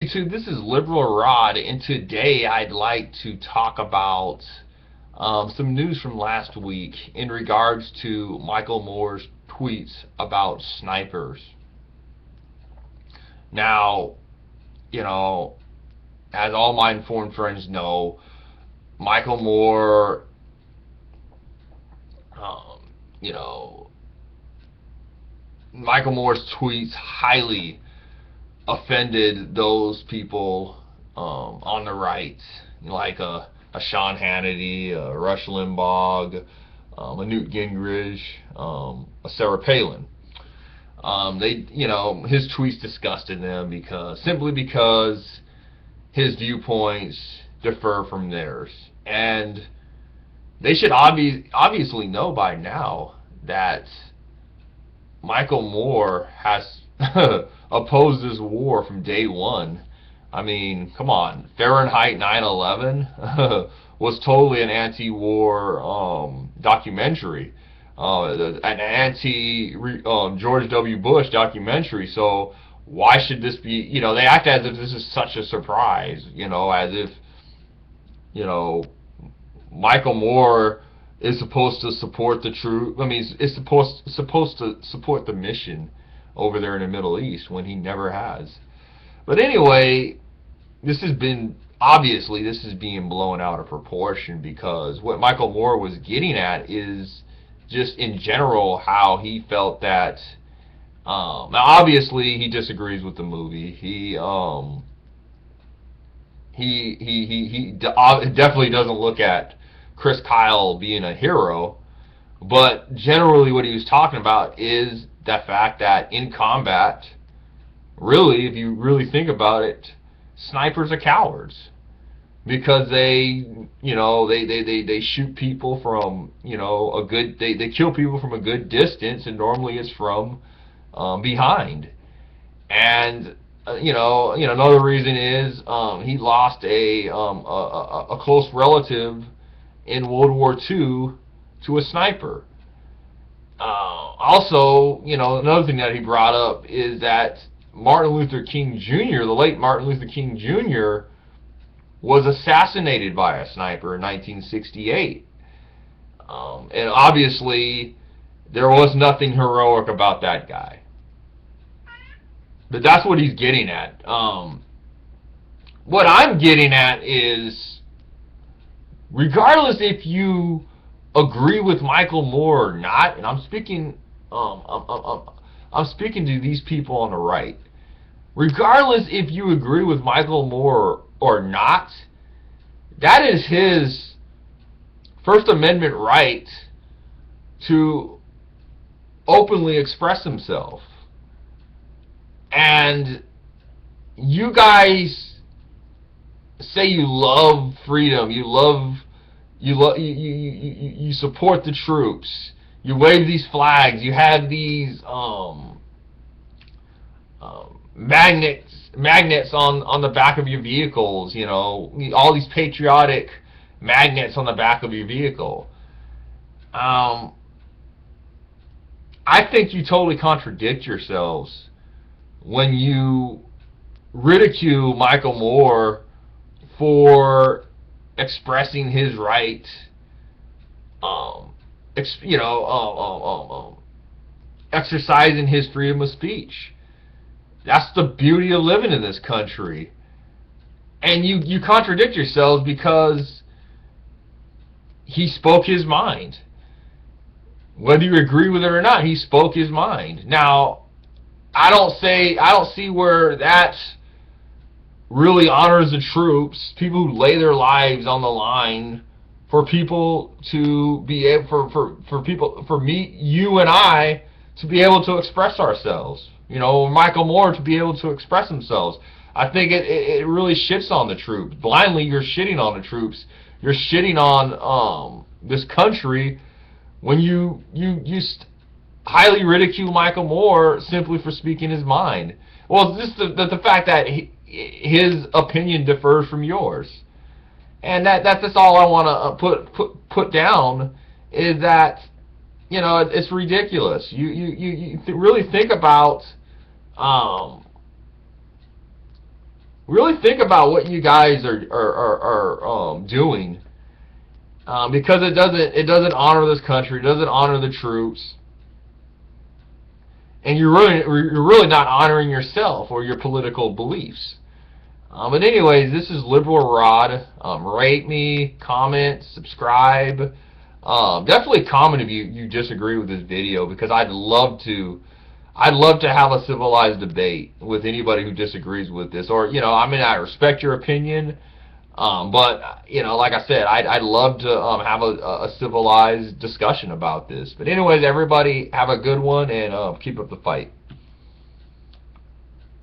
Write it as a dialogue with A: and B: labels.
A: YouTube, this is Liberal Rod, and today I'd like to talk about some news from last week in regards to Michael Moore's tweets about snipers. Now, you know, as all my informed friends know, Michael Moore, um, you know, Michael Moore's tweets highly offended those people on the right, like a Sean Hannity, a Rush Limbaugh, a Newt Gingrich, a Sarah Palin. His tweets disgusted them simply because his viewpoints differ from theirs, and they should obviously know by now that Michael Moore has opposed this war from day one. I mean, come on, Fahrenheit 9/11 was totally an anti-war documentary, an anti George W. Bush documentary. So why should this be? They act as if this is such a surprise. As if you know Michael Moore is supposed to support the truth. I mean, is supposed to support the mission over there in the Middle East when he never has. But anyway, this has been obviously this is being blown out of proportion because what Michael Moore was getting at is just in general how he felt that. Now, obviously, he disagrees with the movie. He definitely doesn't look at Chris Kyle being a hero, but generally what he was talking about is the fact that in combat, really, if you really think about it, snipers are cowards because they shoot people from a good they kill people from a good distance, and normally it's from behind. And another reason is he lost a close relative in World War II to a sniper. Also, another thing that he brought up is that Martin Luther King Jr., the late Martin Luther King Jr., was assassinated by a sniper in 1968. And obviously, there was nothing heroic about that guy. But that's what he's getting at. What I'm getting at is, regardless if you agree with Michael Moore or not, and I'm speaking to these people on the right. Regardless if you agree with Michael Moore or not, that is his First Amendment right to openly express himself. And you guys say you love freedom, you support the troops, you wave these flags, you have these magnets on the back of your vehicles, all these patriotic magnets on the back of your vehicle. I think you totally contradict yourselves when you ridicule Michael Moore for expressing his right, exercising his freedom of speech. That's the beauty of living in this country. And you contradict yourselves because he spoke his mind. Whether you agree with it or not, he spoke his mind. Now, I don't see where that really honors the troops, people who lay their lives on the line for people to be able, for me, you and I, to be able to express ourselves. Michael Moore to be able to express themselves. I think it really shits on the troops. Blindly, you're shitting on the troops. You're shitting on this country when you highly ridicule Michael Moore simply for speaking his mind. Well, just the fact that his opinion differs from yours, and that's all I want to put down is that it's ridiculous. You really think about really think about what you guys are doing, because it doesn't honor this country, it doesn't honor the troops, and you're really not honoring yourself or your political beliefs. But anyways, this is Liberal Rod. Rate me, comment, subscribe. Definitely comment if you disagree with this video, because I'd love to have a civilized debate with anybody who disagrees with this. Or, I respect your opinion, but, like I said, I'd love to have a civilized discussion about this. But anyways, everybody have a good one, and keep up the fight.